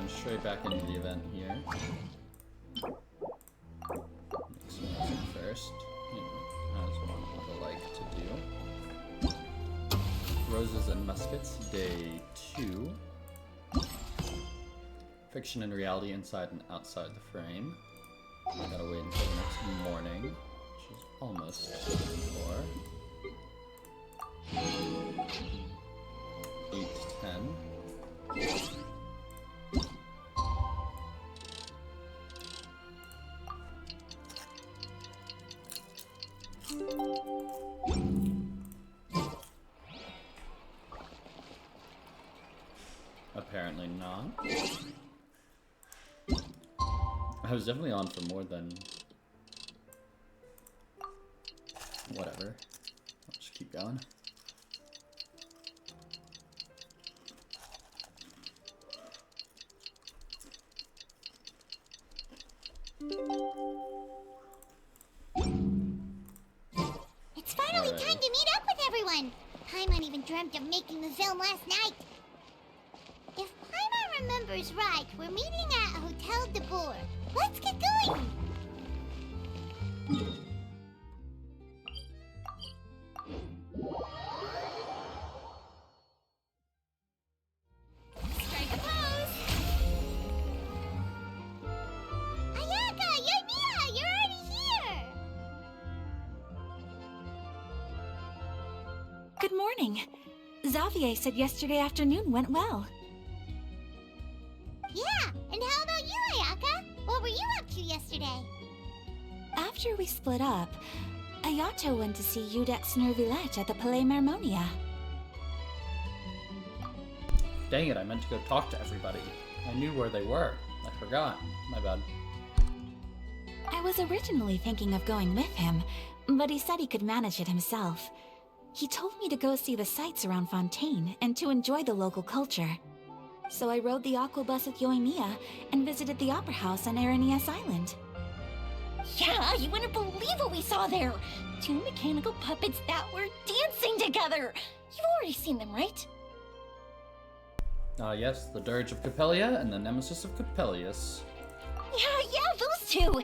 going straight back into the event here. First, as one would like to do. Roses and Muskets, day 2. Fiction and reality inside and outside the frame. I gotta wait until the next morning, which is almost 4. 8 to 10. Apparently not. I was definitely on for more than... whatever. I'll just keep going. It's finally time to meet up with everyone! Paimon even dreamt of making the film last night. If Paimon remembers right, we're meeting at Hotel de Boer. Let's get going! Strike a pose! Ayaka, Yoimiya, you're already here! Good morning. Xavier said yesterday afternoon went well. Yeah, and how about you, Ayaka? What were you up to yesterday? After we split up, Ayato went to see Udex Nervillette at the Palais Mermonia. Dang it, I meant to go talk to everybody. I knew where they were. I forgot. My bad. I was originally thinking of going with him, but he said he could manage it himself. He told me to go see the sights around Fontaine and to enjoy the local culture. So I rode the aqua bus with Yoimiya and visited the opera house on Aranias Island. Yeah, you wouldn't believe what we saw there! 2 mechanical puppets that were dancing together! You've already seen them, right? Yes, the Dirge of Capellia and the Nemesis of Capellius. Yeah, those 2!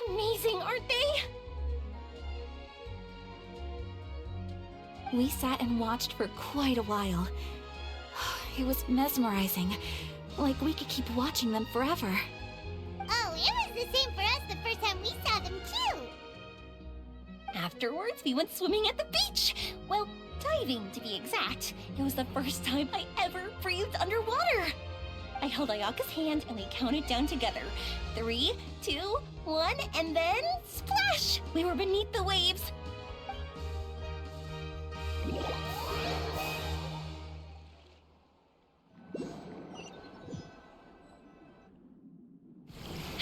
Amazing, aren't they? We sat and watched for quite a while. It was mesmerizing, like we could keep watching them forever. Oh, it was the same for us the first time we saw them, too! Afterwards, we went swimming at the beach! Well, diving, to be exact. It was the first time I ever breathed underwater! I held Ayaka's hand and we counted down together. 3, 2, 1, and then splash! We were beneath the waves.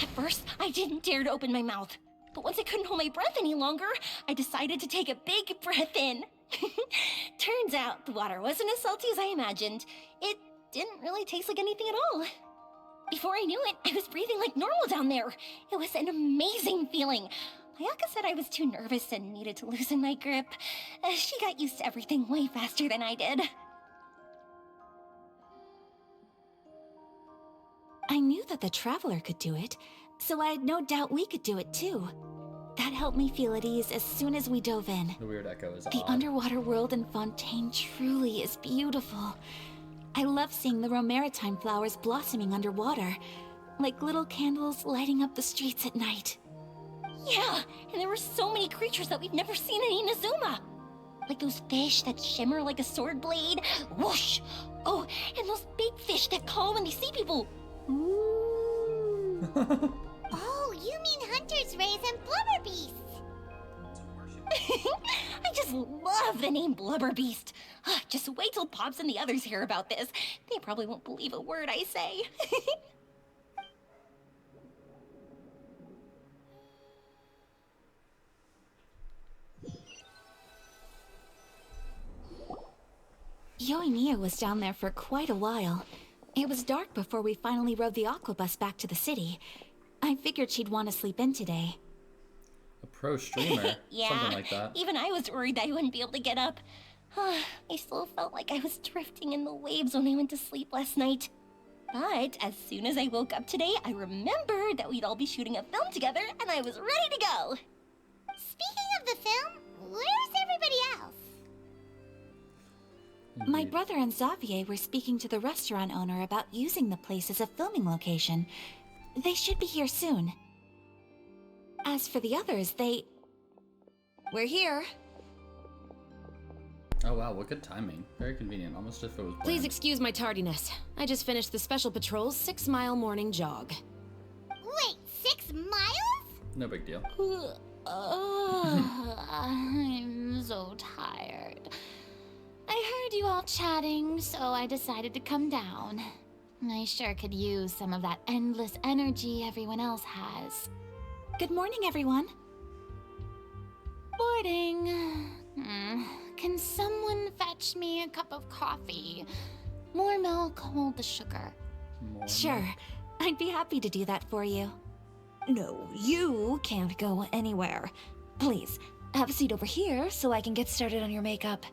At first, I didn't dare to open my mouth. But once I couldn't hold my breath any longer, I decided to take a big breath in. Turns out the water wasn't as salty as I imagined. It didn't really taste like anything at all. Before I knew it, I was breathing like normal down there. It was an amazing feeling. Ayaka said I was too nervous and needed to loosen my grip. She got used to everything way faster than I did. I knew that the Traveler could do it, so I had no doubt we could do it too. That helped me feel at ease as soon as we dove in. The weird echo is The odd. underwater world in Fontaine truly is beautiful. I love seeing the romaritime flowers blossoming underwater, like little candles lighting up the streets at night. Yeah, and there were so many creatures that we've never seen in Inazuma. Like those fish that shimmer like a sword blade. Whoosh! Oh, and those big fish that call when they see people. Ooh. Oh, you mean Hunter's Rays and Blubber Beasts! I just love the name Blubber Beast. Just wait till Pops and the others hear about this. They probably won't believe a word I say. Yoimiya was down there for quite a while. It was dark before we finally rode the aqua bus back to the city. I figured she'd want to sleep in today. A pro streamer. Yeah, Something like that. even I was worried I wouldn't be able to get up. I still felt like I was drifting in the waves when I went to sleep last night. But as soon as I woke up today, I remembered that we'd all be shooting a film together, and I was ready to go. Speaking of the film, where's everybody else? My brother and Xavier were speaking to the restaurant owner about using the place as a filming location. They should be here soon. As for the others, we're here. Oh wow, what good timing. Very convenient, almost if it was planned. Please excuse my tardiness. I just finished the Special Patrol's 6-mile morning jog. Wait, 6 miles? No big deal. I'm so tired. I heard you all chatting, so I decided to come down. I sure could use some of that endless energy everyone else has. Good morning, everyone. Morning. Can someone fetch me a cup of coffee? More milk, hold the sugar. More Sure, I'd be happy to do that for you. No, you can't go anywhere. Please, have a seat over here so I can get started on your makeup.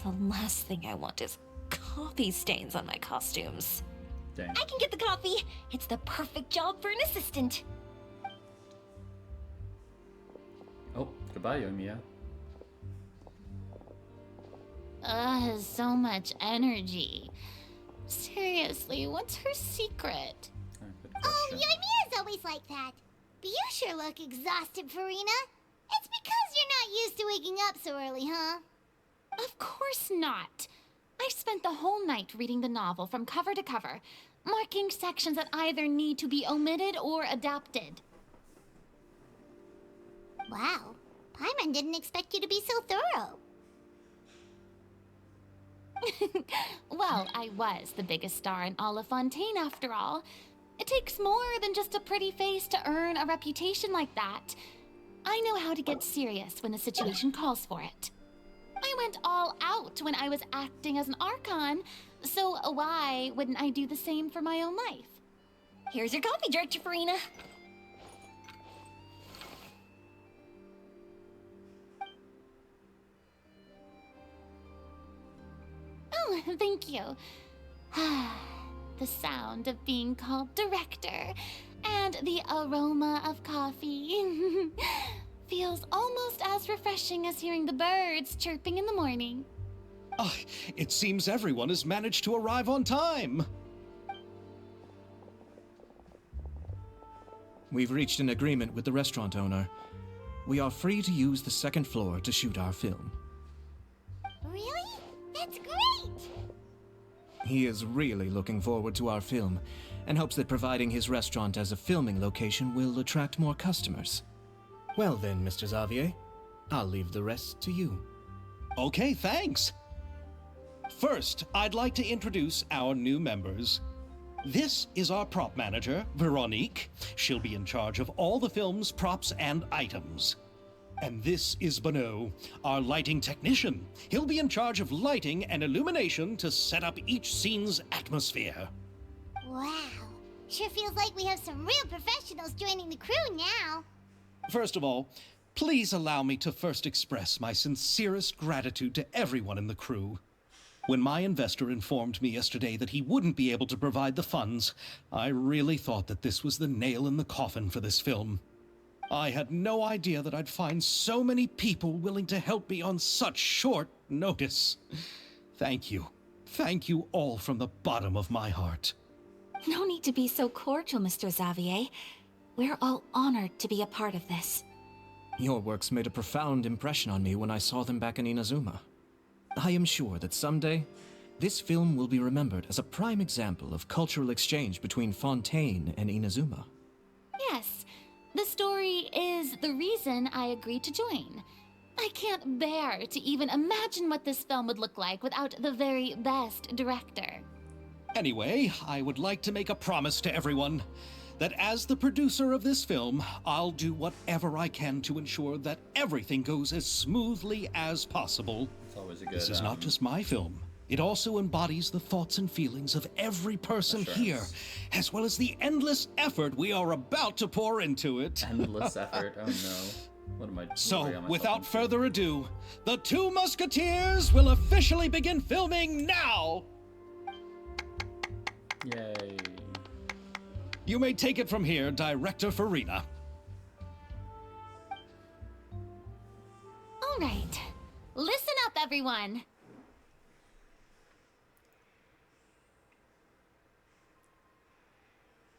The last thing I want is coffee stains on my costumes. Dang. I can get the coffee. It's the perfect job for an assistant. Oh, goodbye, Yoimiya. So much energy. Seriously, what's her secret? Good Oh, question. Yoimiya's always like that. But you sure look exhausted, Farina. It's because you're not used to waking up so early, huh? Of course not. I spent the whole night reading the novel from cover to cover, marking sections that either need to be omitted or adapted. Wow, Paimon didn't expect you to be so thorough. Well, I was the biggest star in all of Fontaine after all. It takes more than just a pretty face to earn a reputation like that. I know how to get serious when the situation calls for it. I went all out when I was acting as an Archon, so why wouldn't I do the same for my own life? Here's your coffee, Director Farina. Oh, thank you. The sound of being called director and the aroma of coffee feels almost as refreshing as hearing the birds chirping in the morning. Ah, it seems everyone has managed to arrive on time. We've reached an agreement with the restaurant owner. We are free to use the second floor to shoot our film. Really? That's great! He is really looking forward to our film and hopes that providing his restaurant as a filming location will attract more customers. Well then, Mr. Xavier, I'll leave the rest to you. Okay, thanks. First, I'd like to introduce our new members. This is our prop manager, Veronique. She'll be in charge of all the film's props and items. And this is Bonneau, our lighting technician. He'll be in charge of lighting and illumination to set up each scene's atmosphere. Wow, sure feels like we have some real professionals joining the crew now. First of all, please allow me to first express my sincerest gratitude to everyone in the crew. When my investor informed me yesterday that he wouldn't be able to provide the funds, I really thought that this was the nail in the coffin for this film. I had no idea that I'd find so many people willing to help me on such short notice. Thank you. Thank you all from the bottom of my heart. No need to be so cordial, Mr. Xavier. We're all honored to be a part of this. Your works made a profound impression on me when I saw them back in Inazuma. I am sure that someday, this film will be remembered as a prime example of cultural exchange between Fontaine and Inazuma. Yes, the story is the reason I agreed to join. I can't bear to even imagine what this film would look like without the very best director. Anyway, I would like to make a promise to everyone that as the producer of this film, I'll do whatever I can to ensure that everything goes as smoothly as possible. It's always a good. This is not just my film. It also embodies the thoughts and feelings of every person here, as well as the endless effort we are about to pour into it. Endless effort. Oh no. What am I doing? So, without further ado, the Two Musketeers will officially begin filming now! Yay. You may take it from here, Director Farina. All right. Listen up, everyone.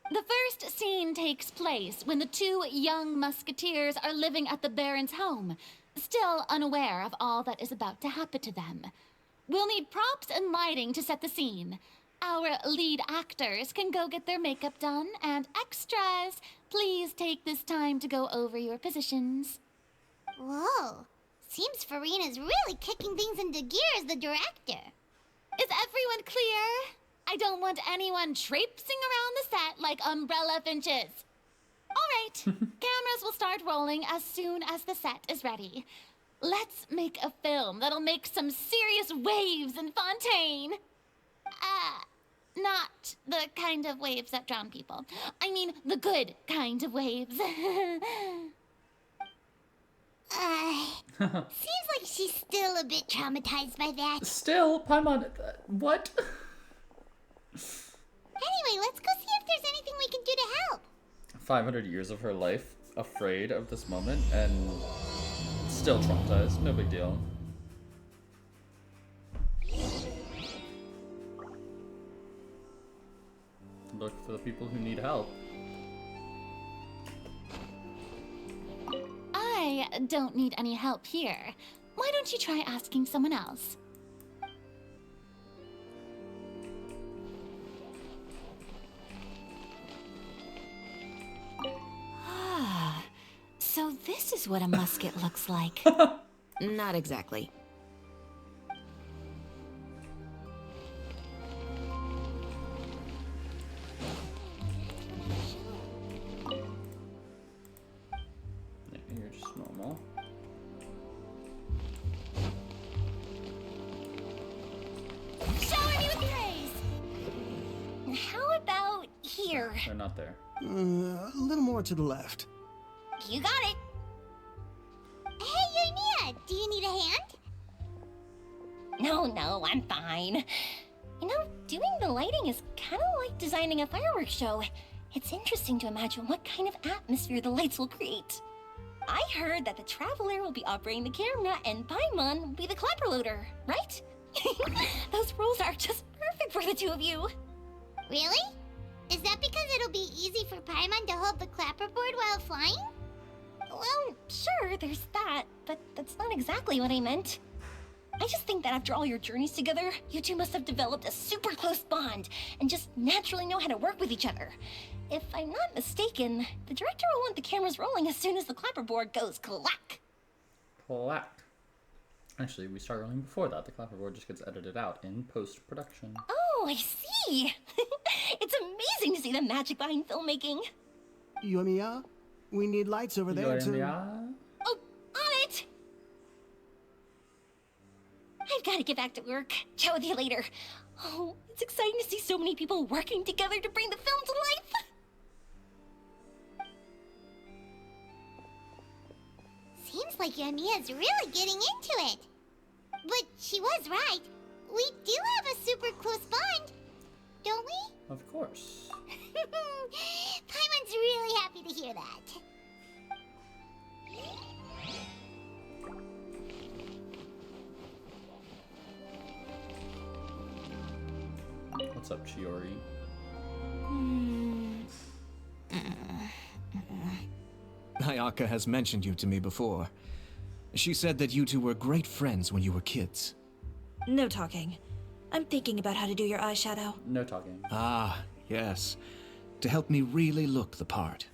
The first scene takes place when the two young musketeers are living at the Baron's home, still unaware of all that is about to happen to them. We'll need props and lighting to set the scene. Our lead actors can go get their makeup done, and extras, please take this time to go over your positions. Whoa. Seems Farina's really kicking things into gear as the director. Is everyone clear? I don't want anyone traipsing around the set like umbrella finches. All right, cameras will start rolling as soon as the set is ready. Let's make a film that'll make some serious waves in Fontaine. Not the kind of waves that drown people. I mean, the good kind of waves. Seems like she's still a bit traumatized by that. Still, Paimon, what? Anyway, let's go see if there's anything we can do to help. 500 years of her life afraid of this moment and still traumatized. No big deal. Look for the people who need help. I don't need any help here. Why don't you try asking someone else? So this is what a musket looks like. Not exactly. You're just normal. Shower me with praise! How about here? They're not there. A little more to the left. You got it. Hey, Yoimiya, do you need a hand? No, I'm fine. You know, doing the lighting is kind of like designing a fireworks show. It's interesting to imagine what kind of atmosphere the lights will create. I heard that the Traveler will be operating the camera and Paimon will be the clapper loader, right? Those roles are just perfect for the two of you. Really? Is that because it'll be easy for Paimon to hold the clapperboard while flying? Well, sure, there's that, but that's not exactly what I meant. I just think that after all your journeys together, you two must have developed a super close bond and just naturally know how to work with each other. If I'm not mistaken, the director will want the cameras rolling as soon as the clapperboard goes clack. Clack. Actually, we start rolling before that. The clapperboard just gets edited out in post-production. Oh, I see. It's amazing to see the magic behind filmmaking. Yoimiya, we need lights over there too. Oh, on it! I've got to get back to work. Chat with you later. Oh, it's exciting to see so many people working together to bring the film to life. Seems like Yoimiya's really getting into it. But she was right. We do have a super close bond, don't we? Of course. Paimon's really happy to hear that. What's up, Chiori? Ayaka has mentioned you to me before. She said that you two were great friends when you were kids. No talking. I'm thinking about how to do your eyeshadow. No talking. Ah, yes. To help me really look the part.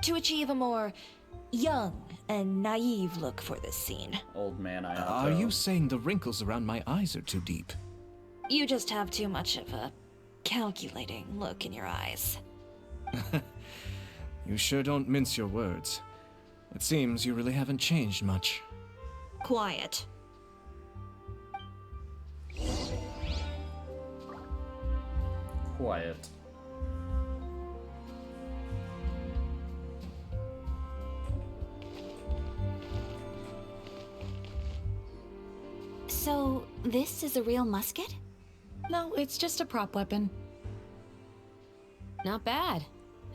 To achieve a more young and naive look for this scene. Old man Ayato. Are you saying the wrinkles around my eyes are too deep? You just have too much of a calculating look in your eyes. You sure don't mince your words. It seems you really haven't changed much. Quiet. Quiet. So, this is a real musket? No, it's just a prop weapon. Not bad.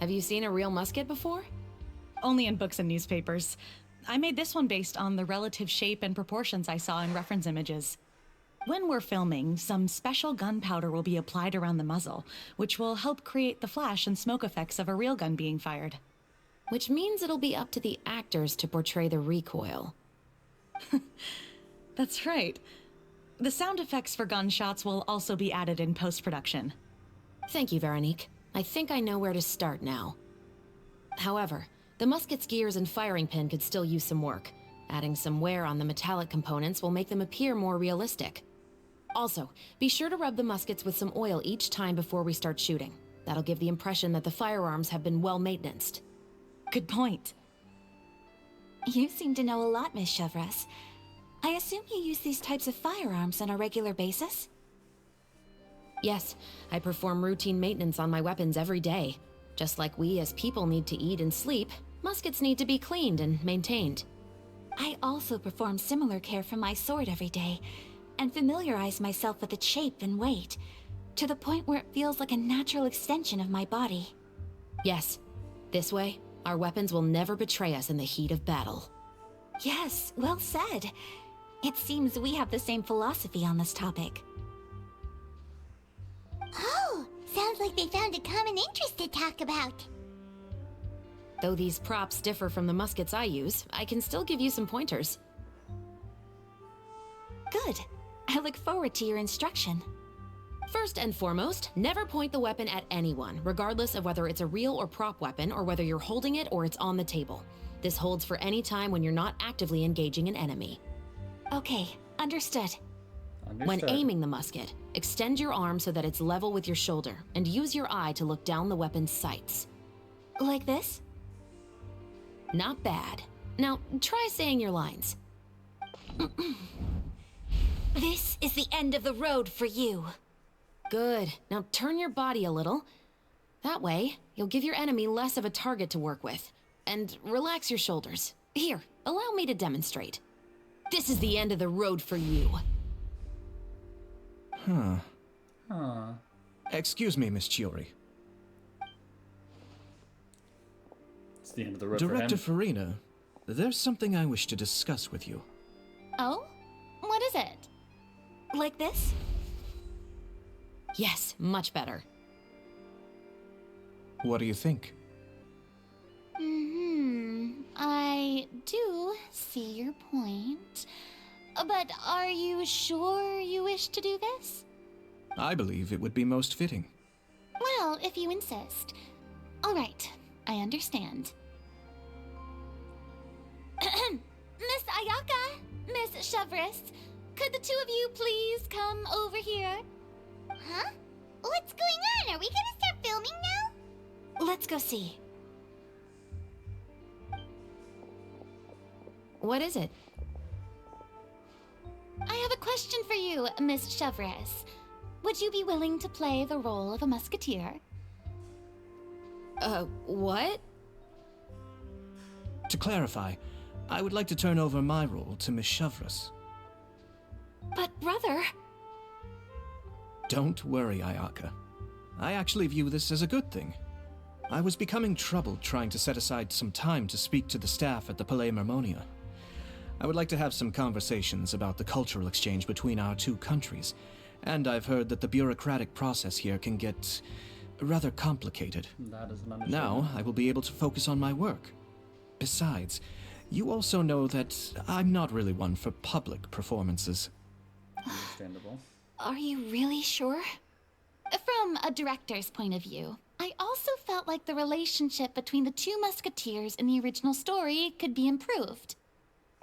Have you seen a real musket before? Only in books and newspapers. I made this one based on the relative shape and proportions I saw in reference images. When we're filming, some special gunpowder will be applied around the muzzle, which will help create the flash and smoke effects of a real gun being fired. Which means it'll be up to the actors to portray the recoil. That's right. The sound effects for gunshots will also be added in post-production. Thank you, Veronique. I think I know where to start now. However, the musket's gears and firing pin could still use some work. Adding some wear on the metallic components will make them appear more realistic. Also, be sure to rub the muskets with some oil each time before we start shooting. That'll give the impression that the firearms have been well maintained. Good point. You seem to know a lot, Miss Chevres. I assume you use these types of firearms on a regular basis? Yes, I perform routine maintenance on my weapons every day. Just like we as people need to eat and sleep, muskets need to be cleaned and maintained. I also perform similar care for my sword every day, and familiarize myself with its shape and weight, to the point where it feels like a natural extension of my body. Yes, this way, our weapons will never betray us in the heat of battle. Yes, well said. It seems we have the same philosophy on this topic. Oh, sounds like they found a common interest to talk about. Though these props differ from the muskets I use, I can still give you some pointers. Good. I look forward to your instruction. First and foremost, never point the weapon at anyone, regardless of whether it's a real or prop weapon or whether you're holding it or it's on the table. This holds for any time when you're not actively engaging an enemy. Okay, understood. When aiming the musket, extend your arm so that it's level with your shoulder, and use your eye to look down the weapon's sights. Like this? Not bad. Now, try saying your lines. This is the end of the road for you. Good. Now turn your body a little. That way, you'll give your enemy less of a target to work with. And relax your shoulders. Here, allow me to demonstrate. This is the end of the road for you. Excuse me, Miss Chiori. It's the end of the road Director for him. Farina, there's something I wish to discuss with you. Oh? What is it? Like this? Yes, much better. What do you think? I do see your point. But are you sure you wish to do this? I believe it would be most fitting. Well, if you insist. All right, I understand. Miss Ayaka, Miss Chevres, could the two of you please come over here? Huh? What's going on? Are we gonna start filming now? Let's go see. What is it? I have a question for you, Miss Chevres. Would you be willing to play the role of a musketeer? What? To clarify, I would like to turn over my role to Miss Chevres. But brother... Don't worry, Ayaka. I actually view this as a good thing. I was becoming troubled trying to set aside some time to speak to the staff at the Palais Mermonia. I would like to have some conversations about the cultural exchange between our two countries, and I've heard that the bureaucratic process here can get rather complicated. That is an understatement. Now, I will be able to focus on my work. Besides, you also know that I'm not really one for public performances. Understandable. Are you really sure? From a director's point of view, I also felt like the relationship between the two musketeers in the original story could be improved.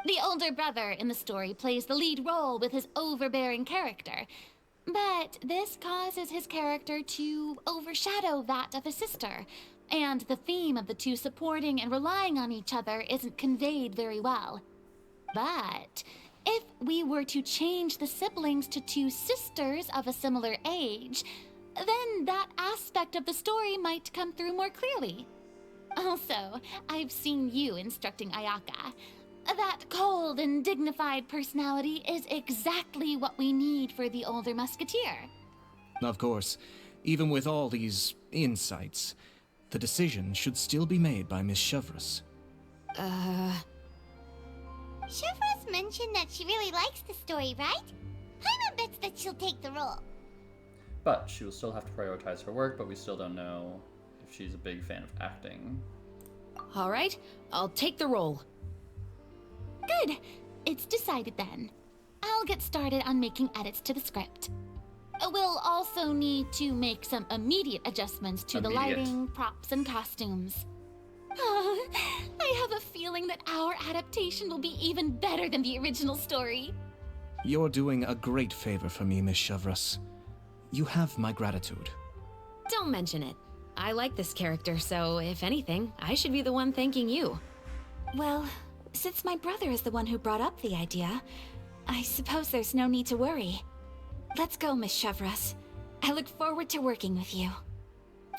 The older brother in the story plays the lead role with his overbearing character, but this causes his character to overshadow that of his sister, and the theme of the two supporting and relying on each other isn't conveyed very well. But if we were to change the siblings to two sisters of a similar age, then that aspect of the story might come through more clearly. Also, I've seen you instructing Ayaka. That cold and dignified personality is exactly what we need for the older musketeer. Of course, Even with all these insights, the decision should still be made by Miss Chevreuse. Chevreuse mentioned that she really likes the story, right? Paimon bets that she'll take the role. But she will still have to prioritize her work, but we still don't know if she's a big fan of acting. All right, I'll take the role. Good. It's decided then. I'll get started on making edits to the script. We'll also need to make some immediate adjustments to the lighting, props, and costumes. Oh, I have a feeling that our adaptation will be even better than the original story. You're doing a great favor for me, Miss Chevreuse. You have my gratitude. Don't mention it. I like this character, so if anything, I should be the one thanking you. Well, since my brother is the one who brought up the idea, I suppose there's no need to worry. Let's go, Miss Chevreuse. I look forward to working with you.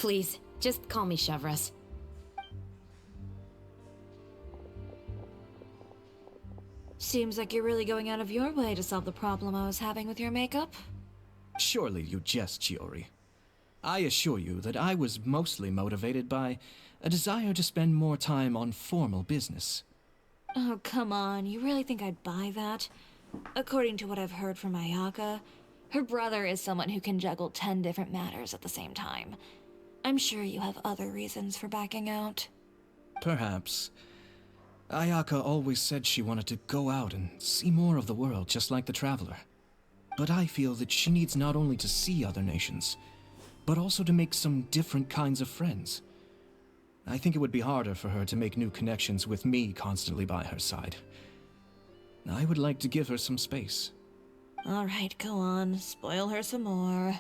Please, just call me Chevreuse. Seems like you're really going out of your way to solve the problem I was having with your makeup. Surely you jest, Chiori. I assure you that I was mostly motivated by a desire to spend more time on formal business. Oh, come on. You really think I'd buy that? According to what I've heard from Ayaka, her brother is someone who can juggle 10 different matters at the same time. I'm sure you have other reasons for backing out. Perhaps. Ayaka always said she wanted to go out and see more of the world, just like the Traveler. But I feel that she needs not only to see other nations, but also to make some different kinds of friends. I think it would be harder for her to make new connections with me constantly by her side. I would like to give her some space. All right, go on. Spoil her some more.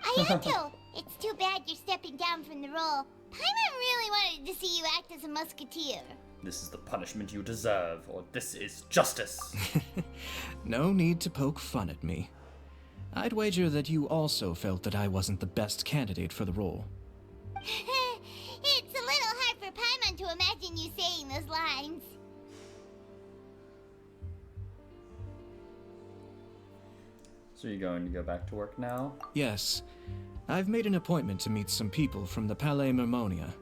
Ayato, it's too bad you're stepping down from the role. Paimon really wanted to see you act as a musketeer. This is the punishment you deserve, or this is justice. No need to poke fun at me. I'd wager that you also felt that I wasn't the best candidate for the role. It's a little hard for Paimon to imagine you saying those lines. So you're going to go back to work now? Yes. I've made an appointment to meet some people from the Palais Mermonia.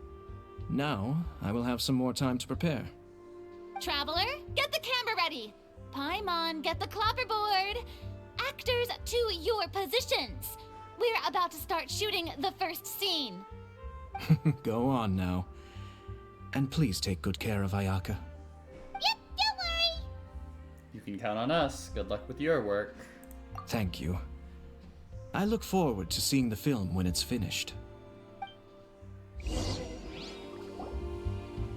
Now, I will have some more time to prepare. Traveler, get the camera ready. Paimon, get the clapperboard. Actors, to your positions. We're about to start shooting the first scene. Go on now. And please take good care of Ayaka. Yep, don't worry. You can count on us. Good luck with your work. Thank you. I look forward to seeing the film when it's finished.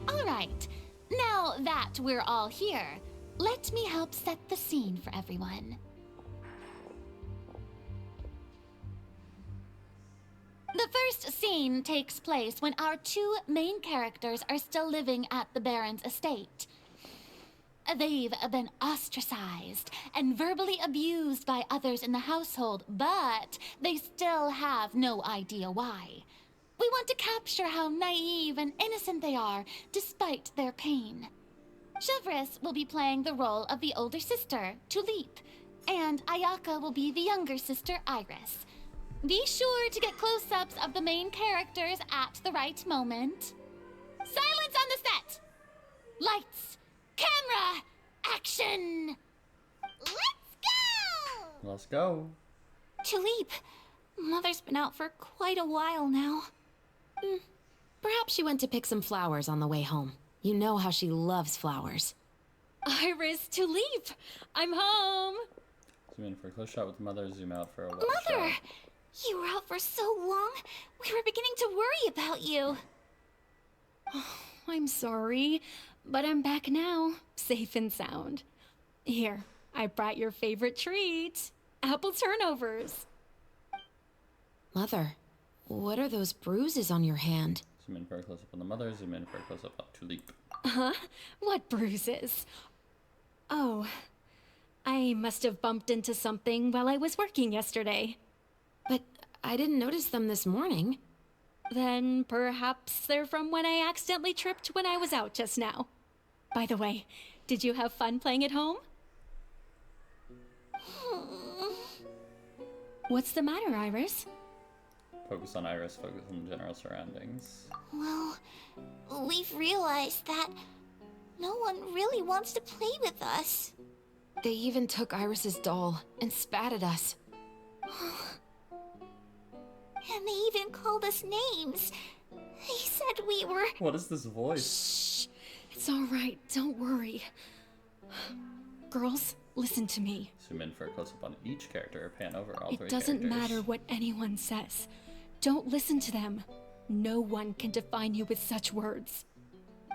All right, now that we're all here, let me help set the scene for everyone. The first scene takes place when our two main characters are still living at the Baron's estate. They've been ostracized and verbally abused by others in the household, but they still have no idea why. We want to capture how naive and innocent they are, despite their pain. Chevreuse will be playing the role of the older sister, Tulip, and Ayaka will be the younger sister, Iris. Be sure to get close-ups of the main characters at the right moment. Silence on the set! Lights! Camera! Action! Let's go! Let's go. Tulip, Mother's been out for quite a while now. Perhaps she went to pick some flowers on the way home. You know how she loves flowers. Iris, Tulip! I'm home! Zoom in for a close shot with Mother, zoom out for a wide Mother! shot. You were out for so long, we were beginning to worry about you. I'm sorry, but I'm back now, safe and sound. Here, I brought your favorite treat, apple turnovers. Mother, what are those bruises on your hand? Zoom in for a close up on the Mother, zoom in for a close up on Tulip. Huh? What bruises? Oh, I must have bumped into something while I was working yesterday. But I didn't notice them this morning. Then perhaps they're from when I accidentally tripped when I was out just now. By the way, did you have fun playing at home? What's the matter, Iris? Focus on Iris, focus on the general surroundings. Well, we've realized that no one really wants to play with us. They even took Iris's doll and spat at us. And they even called us names. He said we were... What is this voice? Shh. It's all right. Don't worry. Girls, listen to me. Zoom in for a close-up on each character, or pan over all three It doesn't characters. matter what anyone says. Don't listen to them. No one can define you with such words.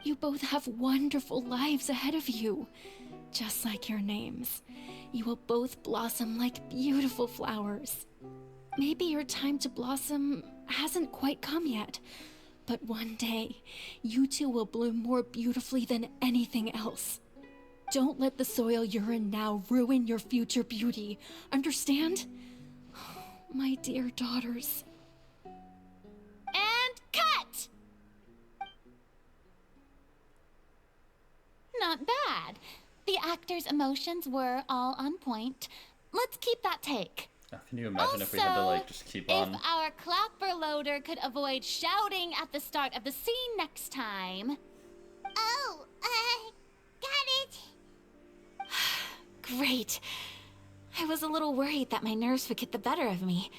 You both have wonderful lives ahead of you. Just like your names. You will both blossom like beautiful flowers. Maybe your time to blossom hasn't quite come yet, but one day, you two will bloom more beautifully than anything else. Don't let the soil you're in now ruin your future beauty. Understand? My dear daughters. And cut! Not bad. The actors' emotions were all on point. Let's keep that take. Oh, can you imagine if we had to, like, just keep on? If our clapper loader could avoid shouting at the start of the scene next time... Oh, got it. Great. I was a little worried that my nerves would get the better of me.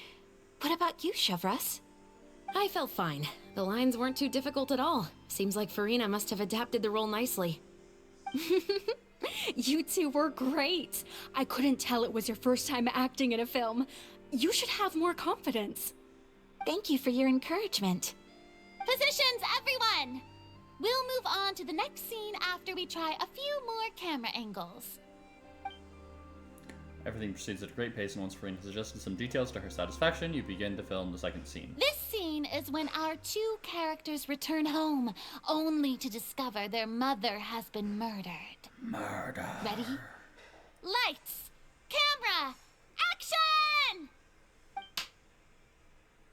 What about you, Chevros? I felt fine. The lines weren't too difficult at all. Seems like Farina must have adapted the role nicely. You two were great. I couldn't tell it was your first time acting in a film. You should have more confidence. Thank you for your encouragement. Positions, everyone! We'll move on to the next scene after we try a few more camera angles. Everything proceeds at a great pace, and once Farina has adjusted some details to her satisfaction, you begin to film the second scene. This scene is when our two characters return home, only to discover their mother has been murdered. Murder. Ready? Lights! Camera! Action!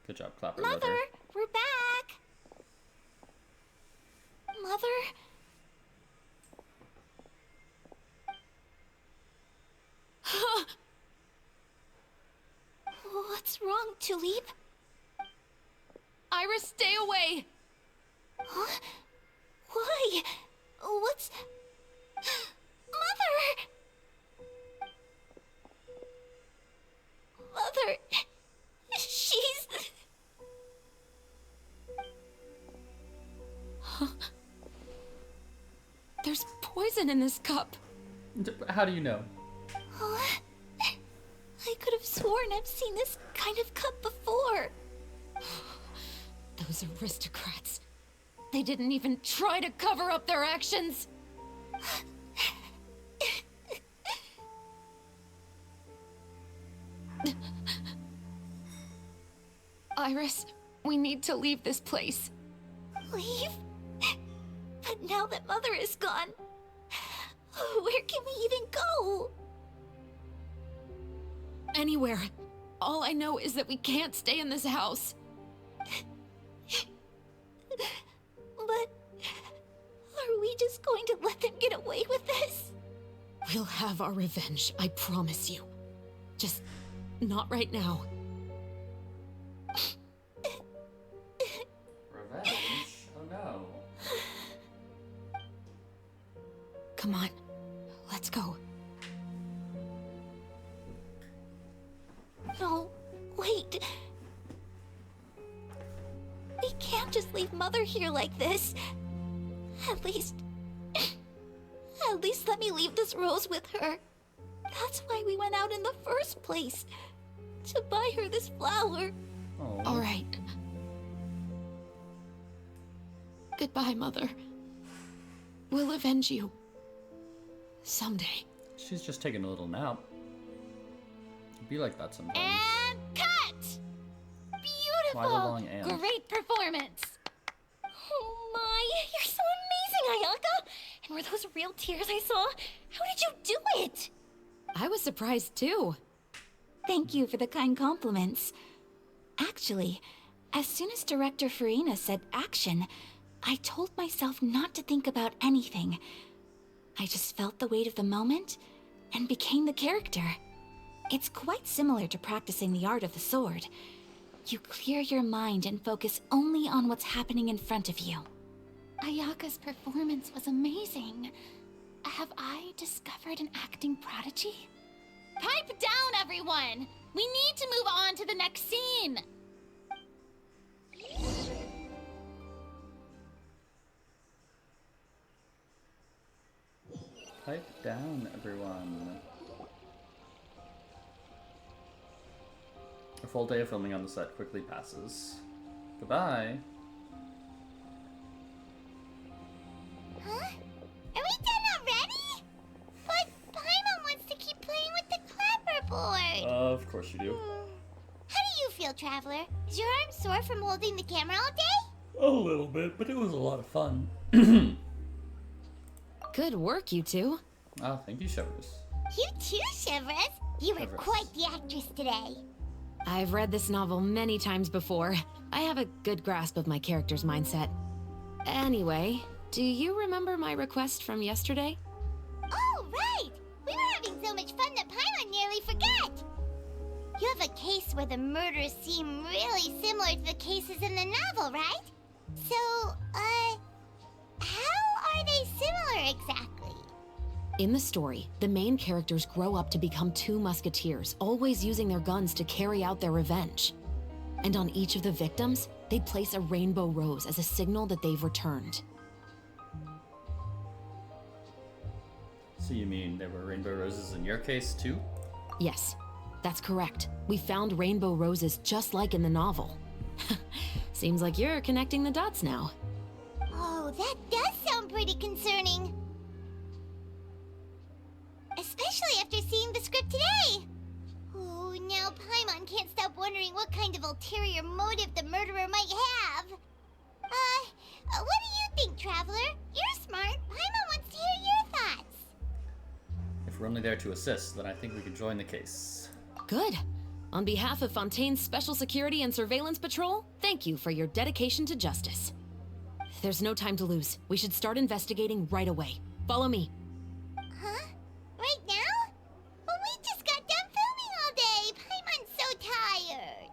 Good job, Clapper. Mother, we're back! Mother? What's wrong, Tulip? Iris, stay away! Huh? Why? What's... Mother! Mother... She's... There's poison in this cup. How do you know? Huh? I could have sworn I've seen this kind of cup before. Those aristocrats. They didn't even try to cover up their actions. Iris, we need to leave this place. Leave? But now that Mother is gone, where can we even go? Anywhere. All I know is that we can't stay in this house. But are we just going to let them get away with this? We'll have our revenge, I promise you. Just not right now. Revenge? Oh no. Come on, let's go. No, wait. We can't just leave Mother here like this. At least let me leave this rose with her. That's why we went out in the first place. To buy her this flower. Oh. All right. Goodbye, Mother. We'll avenge you. Someday. She's just taking a little nap. It'd be like that sometimes. And cut! Why the long and? Great performance! Oh my, you're so amazing, Ayaka! And were those real tears I saw? How did you do it? I was surprised too. Thank you for the kind compliments. Actually, as soon as Director Farina said action, I told myself not to think about anything. I just felt the weight of the moment and became the character. It's quite similar to practicing the art of the sword. You clear your mind and focus only on what's happening in front of you. Ayaka's performance was amazing. Have I discovered an acting prodigy? Pipe down, everyone! We need to move on to the next scene! Pipe down, everyone. A full day of filming on the set quickly passes. Goodbye. Huh? Are we done already? But Paimon wants to keep playing with the clapperboard. Of course you do. How do you feel, Traveler? Is your arm sore from holding the camera all day? A little bit, but it was a lot of fun. Good work, you two. Oh, thank you, Shivers. You too, Shivers. You were Shivers. quite the actress today. I've read this novel many times before. I have a good grasp of my character's mindset. Anyway, do you remember my request from yesterday? Oh, right! We were having so much fun that Paimon nearly forgot! You have a case where the murders seem really similar to the cases in the novel, right? So, how are they similar exactly? In the story, the main characters grow up to become two musketeers, always using their guns to carry out their revenge. And on each of the victims, they place a rainbow rose as a signal that they've returned. So you mean there were rainbow roses in your case, too? Yes, that's correct. We found rainbow roses just like in the novel. Seems like you're connecting the dots now. Oh, that does sound pretty concerning. Especially after seeing the script today. Oh, now Paimon can't stop wondering what kind of ulterior motive the murderer might have. What do you think, Traveler? You're smart. Paimon wants to hear your thoughts. If we're only there to assist, then I think we can join the case. Good. On behalf of Fontaine's Special Security and Surveillance Patrol, thank you for your dedication to justice. There's no time to lose. We should start investigating right away. Follow me. Huh? Right now? Well, we just got done filming all day. Paimon's so tired.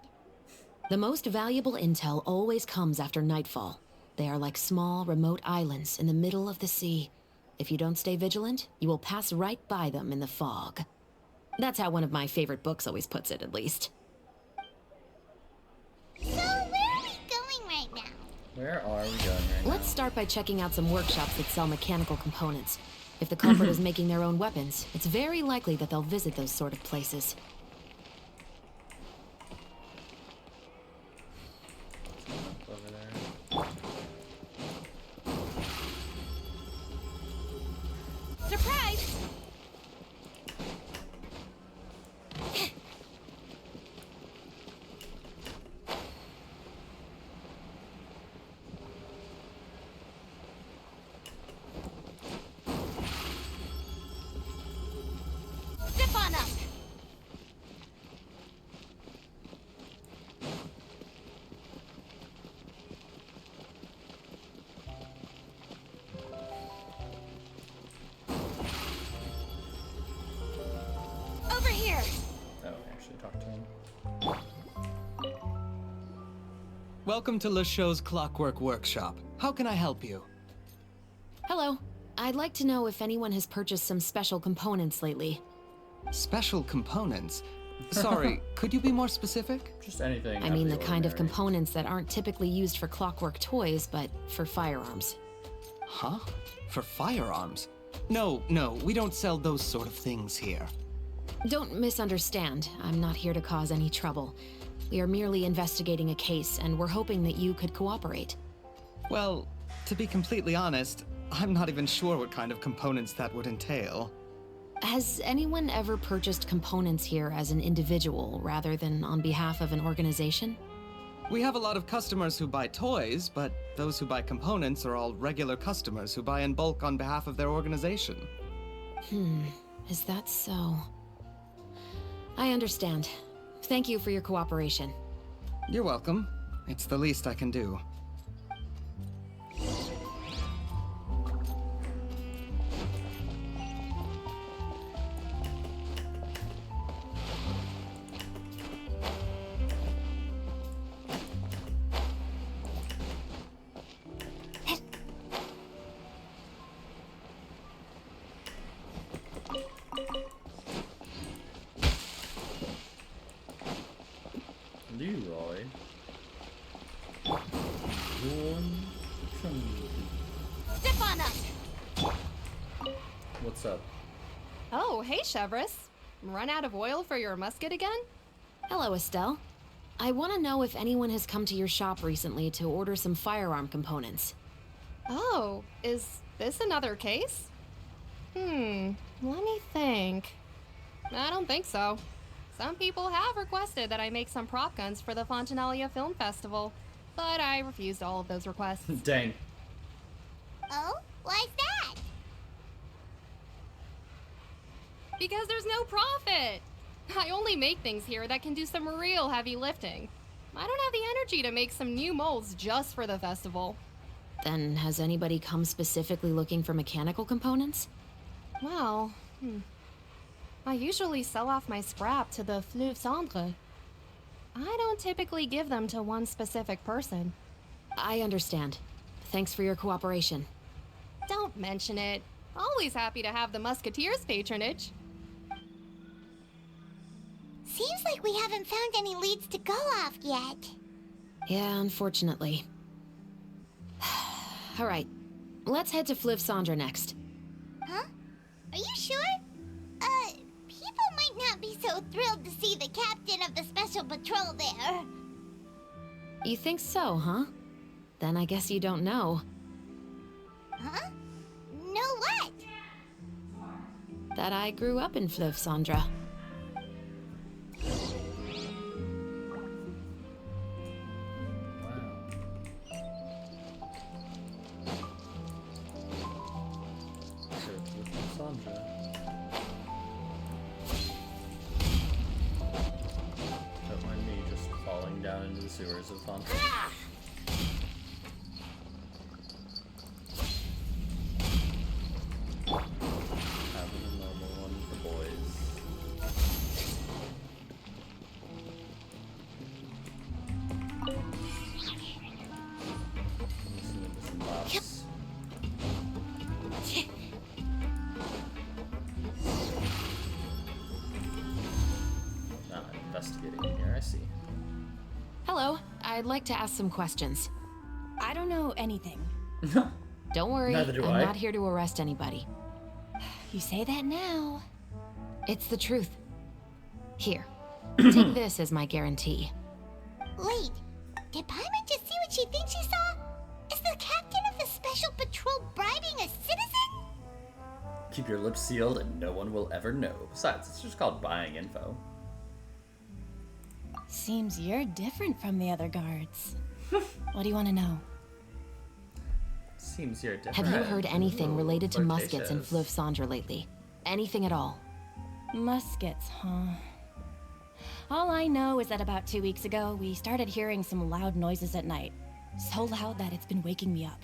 The most valuable intel always comes after nightfall. They are like small, remote islands in the middle of the sea. If you don't stay vigilant, you will pass right by them in the fog. That's how one of my favorite books always puts it, at least. So, where are we going right now? Where are we going right now? Let's start by checking out some workshops that sell mechanical components. If the culprit is making their own weapons, it's very likely that they'll visit those sort of places. Over there. Surprise! Step on up! Over here! Oh, I actually talked to him. Welcome to LeChaux's Clockwork Workshop. How can I help you? Hello. I'd like to know if anyone has purchased some special components lately. Special components? Sorry, could you be more specific? Just anything. I out mean the the kind of ordinary. components that aren't typically used for clockwork toys, but for firearms. Huh? For firearms? No, we don't sell those sort of things here. Don't misunderstand. I'm not here to cause any trouble. We are merely investigating a case, and we're hoping that you could cooperate. Well, to be completely honest, I'm not even sure what kind of components that would entail. Has anyone ever purchased components here as an individual rather than on behalf of an organization? We have a lot of customers who buy toys, but those who buy components are all regular customers who buy in bulk on behalf of their organization. Is that so? I understand. Thank you for your cooperation. You're welcome. It's the least I can do. Leroy. Step on us! What's up? Oh, hey, Chevris. Run out of oil for your musket again? Hello, Estelle. I want to know if anyone has come to your shop recently to order some firearm components. Oh, is this another case? Let me think. I don't think so. Some people have requested that I make some prop guns for the Fontaine Film Festival, but I refused all of those requests. Dang. Oh? Why's that? Because there's no profit! I only make things here that can do some real heavy lifting. I don't have the energy to make some new molds just for the festival. Then has anybody come specifically looking for mechanical components? Well, I usually sell off my scrap to the Fleuve Cendre. I don't typically give them to one specific person. I understand. Thanks for your cooperation. Don't mention it. Always happy to have the Musketeers' patronage. Seems like we haven't found any leads to go off yet. Yeah, unfortunately. Alright, let's head to Fleuve Cendre next. Huh? Are you sure? People might not be so thrilled to see the captain of the special patrol there. You think so, huh? Then I guess you don't know. Huh? Know what? That I grew up in Fleuve Cendre. Don't mind me just falling down into the sewers of Fontaine. Having a normal one for boys. Listening to some laughs. Investigating in here, I see. Hello, I'd like to ask some questions. I don't know anything. Don't worry, Neither do I'm I. not here to arrest anybody. You say that now. It's the truth. Here, take this as my guarantee. Wait, did Paimon just see what she thinks she saw? Is the captain of the special patrol bribing a citizen? Keep your lips sealed and no one will ever know. Besides, it's just called buying info. Seems you're different from the other guards. What do you want to know? Seems you're different. Have you heard anything Ooh, related to muskets in flirtatious. Fleuve Cendre lately? Anything at all? Muskets, huh? All I know is that about 2 weeks ago, we started hearing some loud noises at night. So loud that it's been waking me up.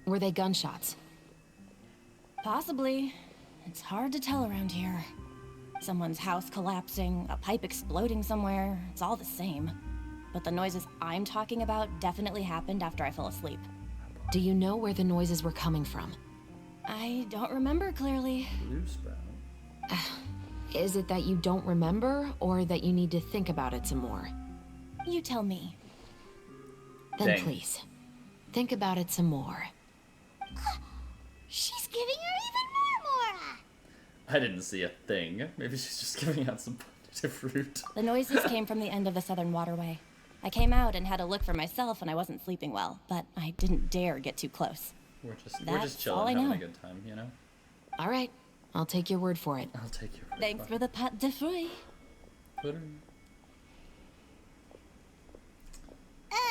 Were they gunshots? Possibly. It's hard to tell around here. Someone's house collapsing, a pipe exploding somewhere, it's all the same. But the noises I'm talking about definitely happened after I fell asleep. Do you know where the noises were coming from? I don't remember clearly. Blue sprout. Is it that you don't remember, or that you need to think about it some more? You tell me. Then Dang. please, think about it some more. She's giving her even more Mora. I didn't see a thing. Maybe she's just giving out some positive fruit. The noises came from the end of the southern waterway. I came out and had a look for myself when I wasn't sleeping well, but I didn't dare get too close. We're just That's all chilling, I having know. a good time, you know? All right, I'll take your word for it. I'll take your word Thanks it. for the pâte de fruits. Put her.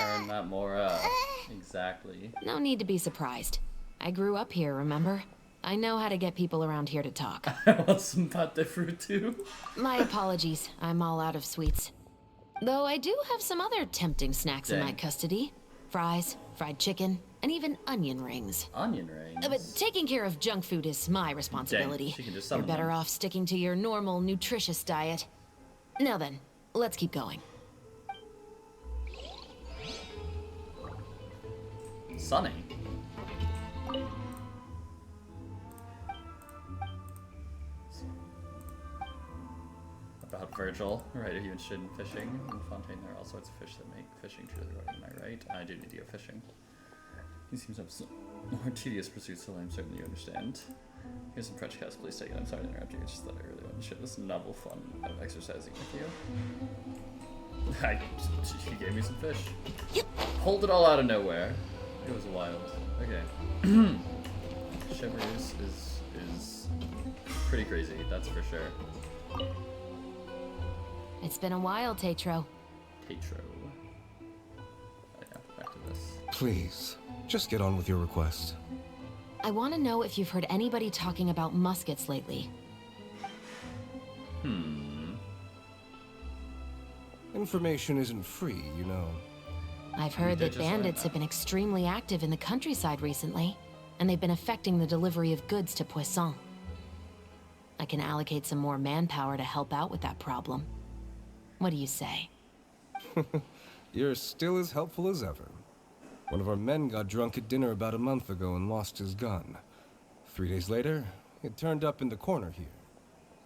Earn that more exactly. No need to be surprised. I grew up here, remember? I know how to get people around here to talk. I want some pâte de fruit too. My apologies, I'm all out of sweets. Though I do have some other tempting snacks in my Dang. custody. Fries, fried chicken, and even onion rings. Onion rings. But taking care of junk food is my responsibility. she can just You're summon better them. off sticking to your normal, nutritious diet. Now then, let's keep going. Sunny. About Virgil, right? Are you interested in fishing? In Fontaine, there are all sorts of fish that make fishing truly rewarding. Am I right? I do need to go fishing. He seems to have some more tedious pursuits, so I'm certain you understand. Here's some French cast, please take it. I'm sorry to interrupt you, it's just that I really want to share this novel fun of exercising with you. He gave me some fish. Pulled it all out of nowhere. It was wild. Okay. Shivers is pretty crazy, that's for sure. It's been a while, Tetro. Tetro. Yeah, back to this. Please, just get on with your request. I want to know if you've heard anybody talking about muskets lately. Information isn't free, you know. I've heard that bandits have been extremely active in the countryside recently, and they've been affecting the delivery of goods to Poisson. I can allocate some more manpower to help out with that problem. What do you say? You're still as helpful as ever. One of our men got drunk at dinner about a month ago and lost his gun. 3 days later, it turned up in the corner here.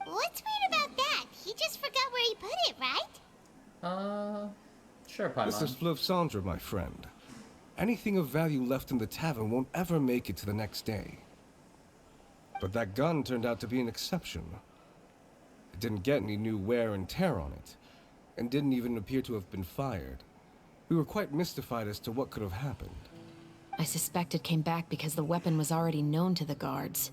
What's weird about that? He just forgot where he put it, right? Sure, Paimon. This is Fleuve Cendre, my friend. Anything of value left in the tavern won't ever make it to the next day. But that gun turned out to be an exception. It didn't get any new wear and tear on it, and didn't even appear to have been fired. We were quite mystified as to what could have happened. I suspect it came back because the weapon was already known to the guards.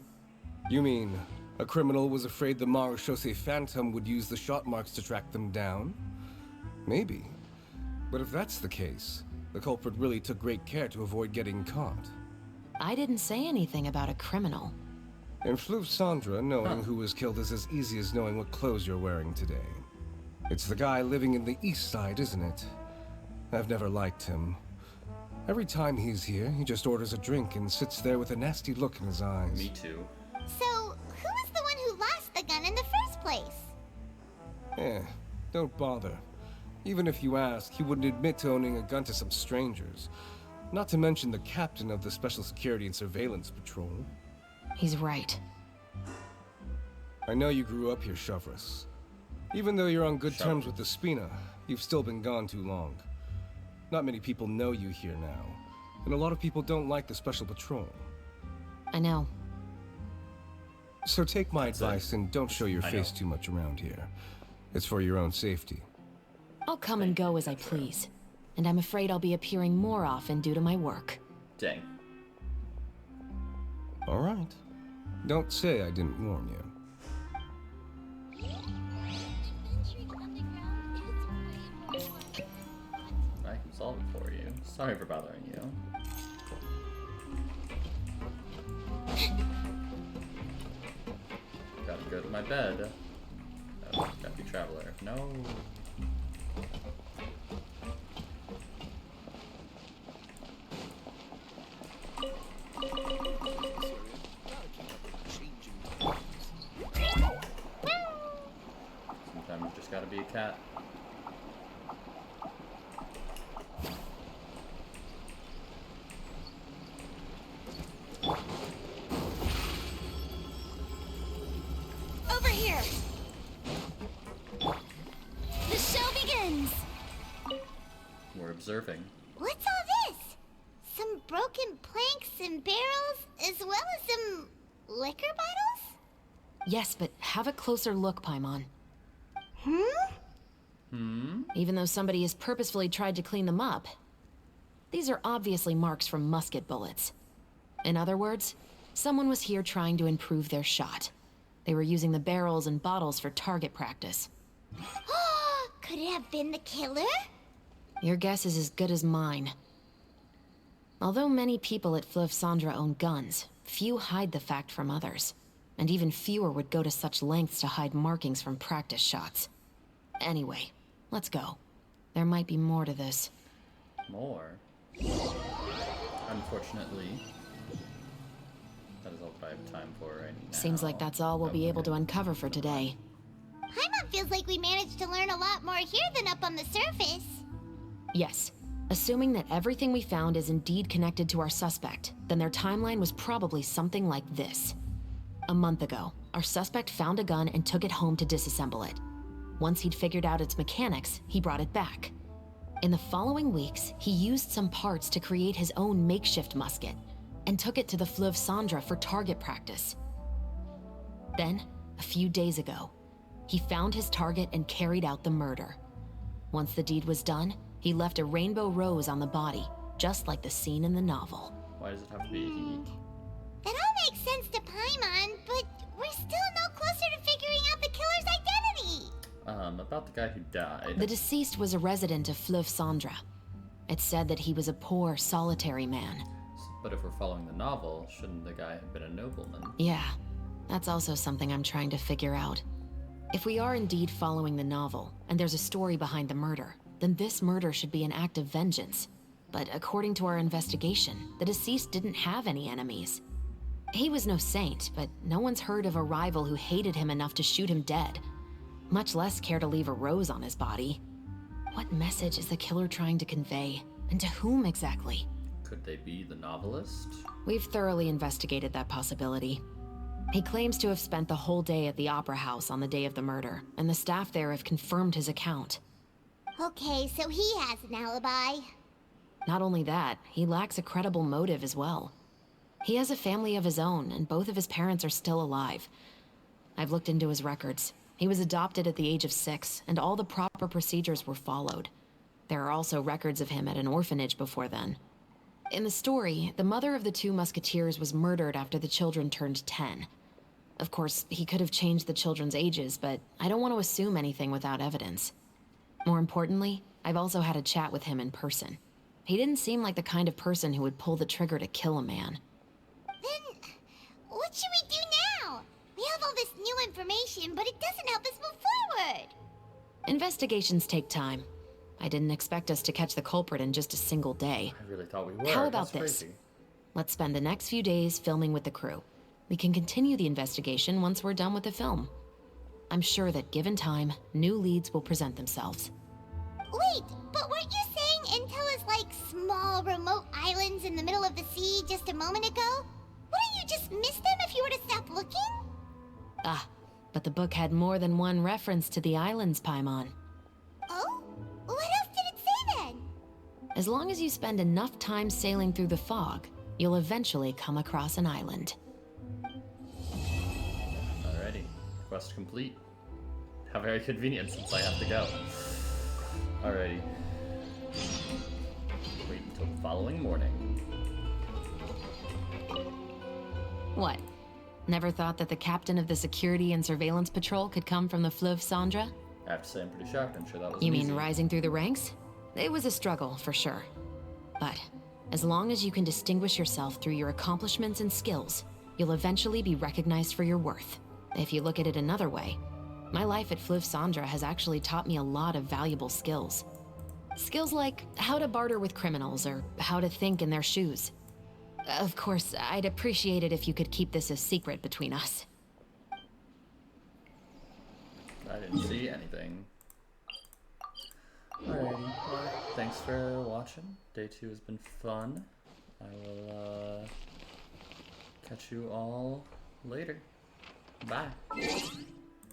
You mean, a criminal was afraid the Marechaussee Phantom would use the shot marks to track them down? Maybe. But if that's the case, the culprit really took great care to avoid getting caught. I didn't say anything about a criminal. In Fleuve Cendre, knowing who was killed is as easy as knowing what clothes you're wearing today. It's the guy living in the east side, isn't it? I've never liked him. Every time he's here, he just orders a drink and sits there with a nasty look in his eyes. Me too. So, who was the one who lost the gun in the first place? Don't bother. Even if you ask, he wouldn't admit to owning a gun to some strangers. Not to mention the captain of the Special Security and Surveillance Patrol. He's right. I know you grew up here, Chevres. Even though you're on good terms with the Spina, you've still been gone too long. Not many people know you here now, and a lot of people don't like the Special Patrol. I know. So take my advice and don't show your face too much around here. It's for your own safety. I'll come and go as I please, and I'm afraid I'll be appearing more often due to my work. Dang. All right. Don't say I didn't warn you. I can solve it for you. Sorry for bothering you. Gotta go to my bed. Oh, gotta be Traveler. No. Sometimes you just gotta be a cat. Over here! The show begins! We're observing. What's all this? Some broken planks and barrels, as well as some liquor bottles? Yes, but have a closer look, Paimon. Even though somebody has purposefully tried to clean them up, these are obviously marks from musket bullets. In other words, someone was here trying to improve their shot. They were using the barrels and bottles for target practice. Could it have been the killer? Your guess is as good as mine. Although many people at Fleuve Cendre own guns, few hide the fact from others. And even fewer would go to such lengths to hide markings from practice shots. Anyway, let's go. There might be more to this. More? Unfortunately, that is all I have time for right now. Seems like that's all we'll be able to uncover for today. Paimon feels like we managed to learn a lot more here than up on the surface. Yes. Assuming that everything we found is indeed connected to our suspect, then their timeline was probably something like this. A month ago, our suspect found a gun and took it home to disassemble it. Once he'd figured out its mechanics, he brought it back. In the following weeks, he used some parts to create his own makeshift musket and took it to the Fleuve Cendres for target practice. Then, a few days ago, he found his target and carried out the murder. Once the deed was done, he left a rainbow rose on the body, just like the scene in the novel. Why does it have to be he? That all makes sense to Paimon, but we're still no closer to figuring out the killer's identity. About the guy who died. The deceased was a resident of Fleuve Cendres. It's said that he was a poor, solitary man. But if we're following the novel, shouldn't the guy have been a nobleman? Yeah, that's also something I'm trying to figure out. If we are indeed following the novel, and there's a story behind the murder, then this murder should be an act of vengeance. But according to our investigation, the deceased didn't have any enemies. He was no saint, but no one's heard of a rival who hated him enough to shoot him dead, much less care to leave a rose on his body. What message is the killer trying to convey, and to whom exactly? Could they be the novelist? We've thoroughly investigated that possibility. He claims to have spent the whole day at the Opera House on the day of the murder, and the staff there have confirmed his account. Okay, so he has an alibi. Not only that, he lacks a credible motive as well. He has a family of his own, and both of his parents are still alive. I've looked into his records. He was adopted at the age of 6, and all the proper procedures were followed. There are also records of him at an orphanage before then. In the story, the mother of the 2 musketeers was murdered after the children turned 10. Of course, he could have changed the children's ages, but I don't want to assume anything without evidence. More importantly, I've also had a chat with him in person. He didn't seem like the kind of person who would pull the trigger to kill a man. Then, what should we do now? We have all this new information, but it doesn't help us move forward. Investigations take time. I didn't expect us to catch the culprit in just a single day. I really thought we were. How about That's this? crazy. Let's spend the next few days filming with the crew. We can continue the investigation once we're done with the film. I'm sure that given time, new leads will present themselves. Wait, but weren't you saying Intel is like small, remote islands in the middle of the sea just a moment ago? Wouldn't you just miss them if you were to stop looking? Ah, but the book had more than one reference to the islands, Paimon. Oh? What else did it say then? As long as you spend enough time sailing through the fog, you'll eventually come across an island. Alrighty. Quest complete. How very convenient since I have to go. Alrighty. Wait until the following morning. What? Never thought that the captain of the security and surveillance patrol could come from the Fleuve Cendres? I have to say I'm pretty shocked. I'm sure that was You mean easy. rising through the ranks? It was a struggle, for sure. But as long as you can distinguish yourself through your accomplishments and skills, you'll eventually be recognized for your worth. If you look at it another way, my life at Fleuve Cendres has actually taught me a lot of valuable skills. Skills like how to barter with criminals or how to think in their shoes. Of course, I'd appreciate it if you could keep this a secret between us. I didn't see anything. Alrighty, well, thanks for watching. Day 2 has been fun. I will catch you all later. Bye.